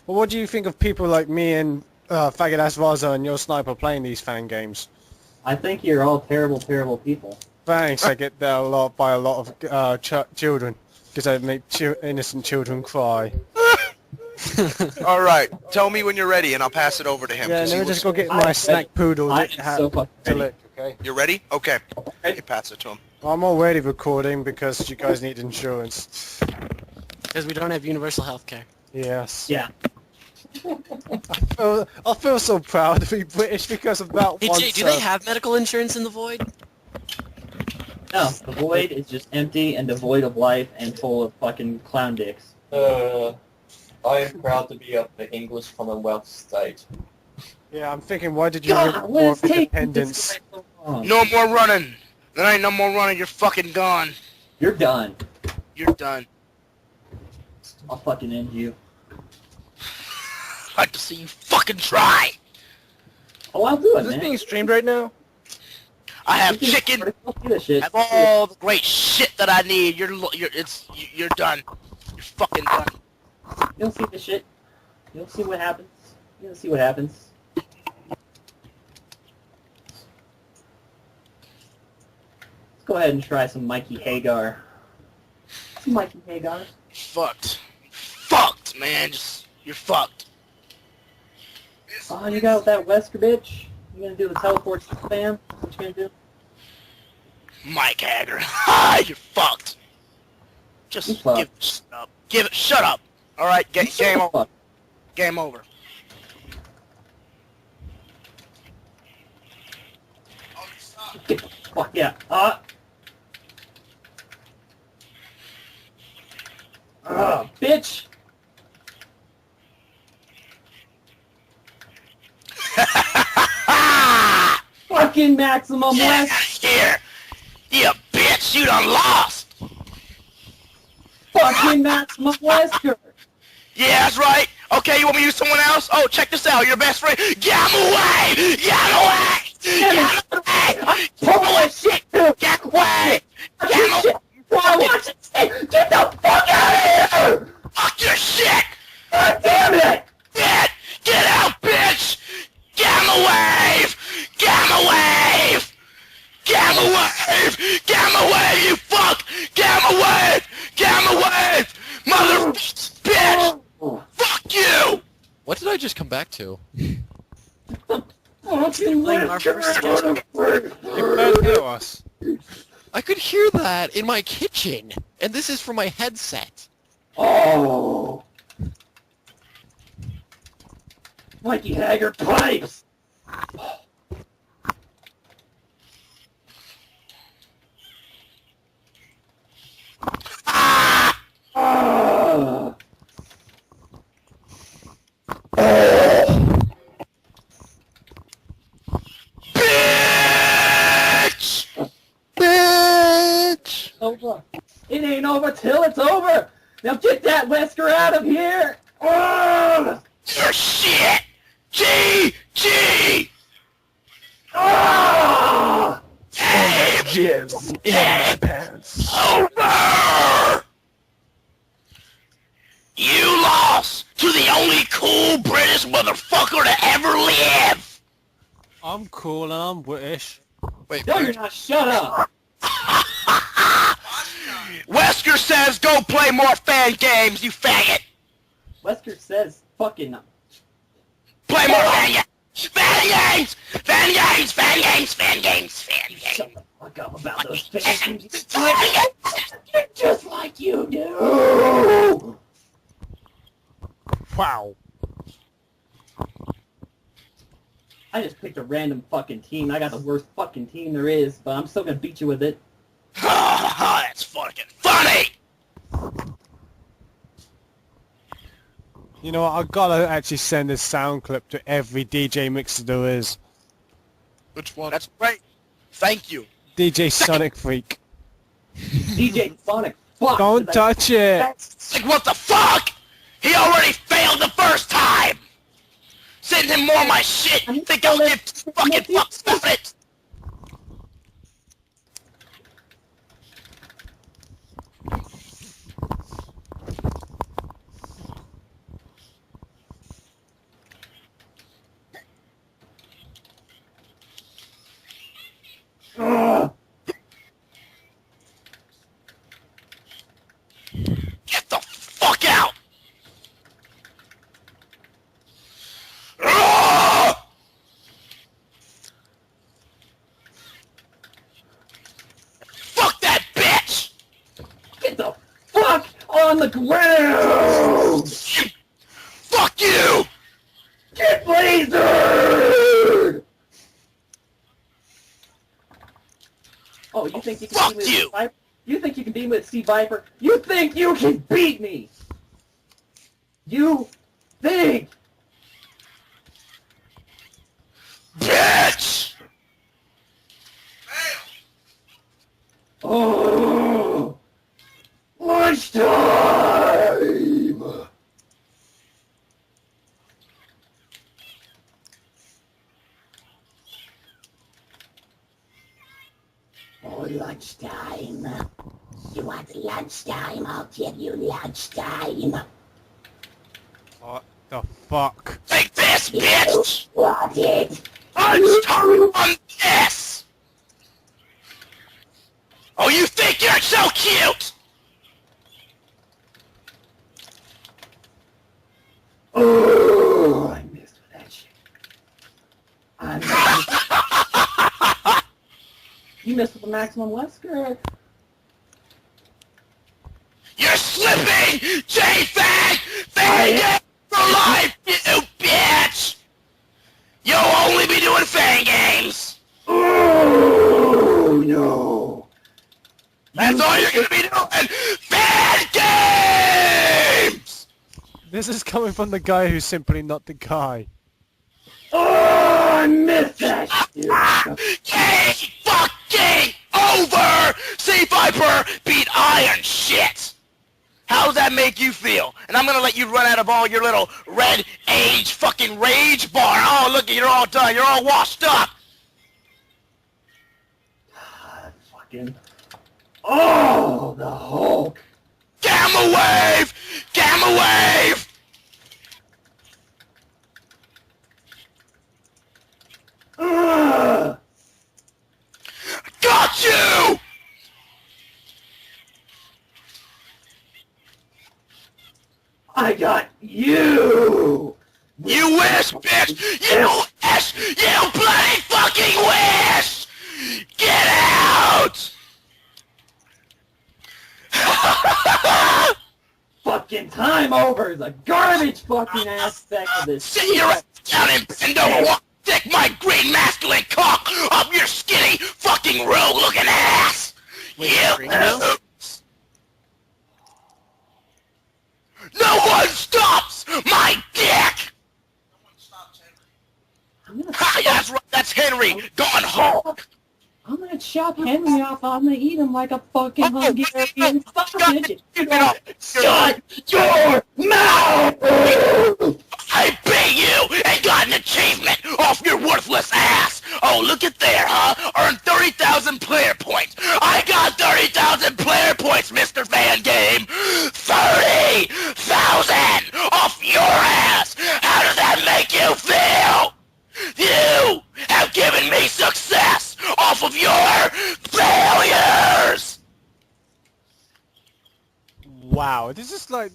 Well, what do you think of people like me and Faggot Ass Vaza and your sniper playing these fan games? I think you're all terrible, terrible people. Thanks, I get that a lot by a lot of children, because I make innocent children cry. All right, tell me when you're ready, and I'll pass it over to him. Yeah, 'cause let he me just looks- go get my snack poodle I to, am so fucking to ready. lick, okay? You're ready? Okay. You pass it to him. I'm already recording because you guys need insurance. Because we don't have universal health care. Yes. Yeah. I feel so proud to be British because of that Hey one. Jay, do they have medical insurance in the Void? No, the void is just empty and devoid of life and full of fucking clown dicks. I am proud to be of the English Commonwealth state. Yeah, I'm thinking, why did you God, want what more is taking independence? this so long? No more running. There ain't no more running. You're fucking gone. You're done. You're done. I'll fucking end you. I'd like to see you fucking try. Oh, I'll do it, Is this man. being streamed right now? I have You can chicken. record it. I'll do this shit. I have all the great shit that I need. You're done. You're fucking done. You'll see the shit. You'll see what happens. You'll see what happens. Let's go ahead and try some Mikey Hagar. Some Mikey Hagar. Fucked. Fucked, man. You're fucked. Oh, you got that Wesker bitch? You gonna do the teleport spam? What you gonna do? Mike Hager. Ha! You're fucked. Just You give fucked. it shut up. Give it. Shut up. All right. You Game over. fuck. Game over. Get the fuck out. Bitch! Fucking maximum Get West! out of here. You bitch. You done lost. Fucking maximum Wesker! Yeah, that's right. Okay, you want me to use someone else? Oh, check this out. Your best friend. Get away. Get away. Get away. Pull my shit, dude! Get away. Get away. Why watch it? Get the fuck out of here! Fuck your shit. God damn it! Get out, bitch. Gamma wave. Gamma wave. Gamma wave. Gamma wave. You fuck. Gamma wave. Gamma wave. Mother bitch. Fuck you. What did I just come back to? Fucking Playing our first Wesker! You can't hear us. I could hear that in my kitchen, and this is from my headset. Oh! Mikey Hager pipes! Ah! Bitch. Bitch! Over. It ain't over till it's over! Now get that Wesker out of here! Oh! Your shit. G. Ah! Jizz in my pants. Over! You lost to the only cool British motherfucker to ever live! I'm cool and I'm British. Wait, No, you're not. Shut up! Wesker says go play more fan games, you faggot! Wesker says fucking... Play more fan games! Fan games! Fan games! Fan games! Fan games! Fan Shut games! the fuck up about those fans. You're just like you do! Wow. I just picked a random fucking team. I got the worst fucking team there is, but I'm still gonna beat you with it. Ha ha! That's fucking funny! You know what, I gotta actually send this sound clip to every DJ mixer there is. which one? That's great. Thank you. DJ Sonic Freak. DJ Sonic, fuck! Don't touch it! Like, what the fuck? He already failed the first time! Send him more of my shit! Think I'll give fucking fucks about it! ground! Fuck you! Get lasered! Oh, you think you can Fuck beat me with you! Viper? You think you can beat me with Sea Viper? You think you can beat me? You think? Bitch! Oh! Lunchtime! Oh, lunchtime. You want lunchtime? I'll give you lunchtime. What the fuck? Take this, bitch! Want it? I'm starting on this! Oh, you think you're so cute? Oh, I missed with that shit. You missed with the maximum Wesker. You're slipping! J-Fag! Fang Games for life, you bitch! You'll only be doing Fang Games! Oh, no. That's all you're gonna be doing! Fang Games! This is coming from the guy who's simply not the guy. Oh, I missed that shit. Game fucking over! Sea Viper beat Iron Shit! How does that make you feel? And I'm gonna let you run out of all your little red age fucking rage bar. Oh, look, you're all done. You're all washed up. Fucking. Oh, the Hulk. Gamma wave! Gamma wave! Ugh. Got you! I got you. You wish, bitch! You wish! You bloody fucking wish! Get out! Fucking time over is a garbage fucking aspect of this. Sit your ass down and bend over while I stick my green masculine cock up your skinny fucking rogue-looking ass! Wait, You green now? lose! No one stops my dick! I'm gonna, Ha, yeah, that's right, that's Henry, gone home! I'm gonna chop Henry off. I'm gonna eat him like a fucking Hungarian sausage. Shut your mouth! I beat you and got an achievement off your worthless ass! Oh, look at there, huh? Earned 30,000 player points! I got 30,000 player points, Mr. Fan Game! 30,000 off your ass! How does that make you feel? You have given me success off of your failures! Wow, this is like,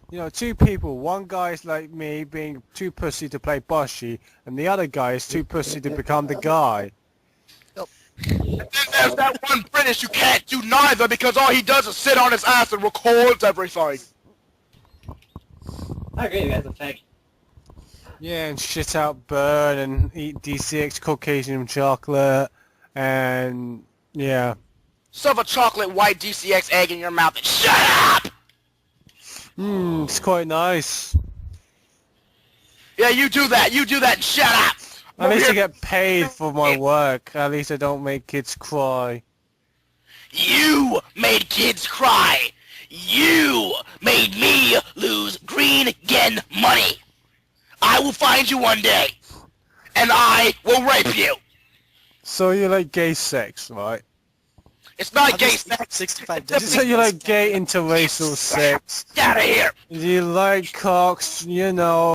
you know, two people. One guy's like me being too pussy to play Boshi, and the other guy is too pussy to become the guy. And then there's that one British who can't do neither because all he does is sit on his ass and records everything. I agree, you guys are faggot. Yeah, and shit out bird and eat DCX Caucasian chocolate, and yeah. Shove a chocolate white DCX egg in your mouth and shut up! It's quite nice. Yeah, you do that and shut up! At least I Over here- get paid for my work. At least I don't make kids cry. You made kids cry! You made me lose green gen money! I will find you one day, and I will rape you! So you like gay sex, right? It's not gay sex! 65 So you like gay interracial sex? Get out of here! You like cocks, you know.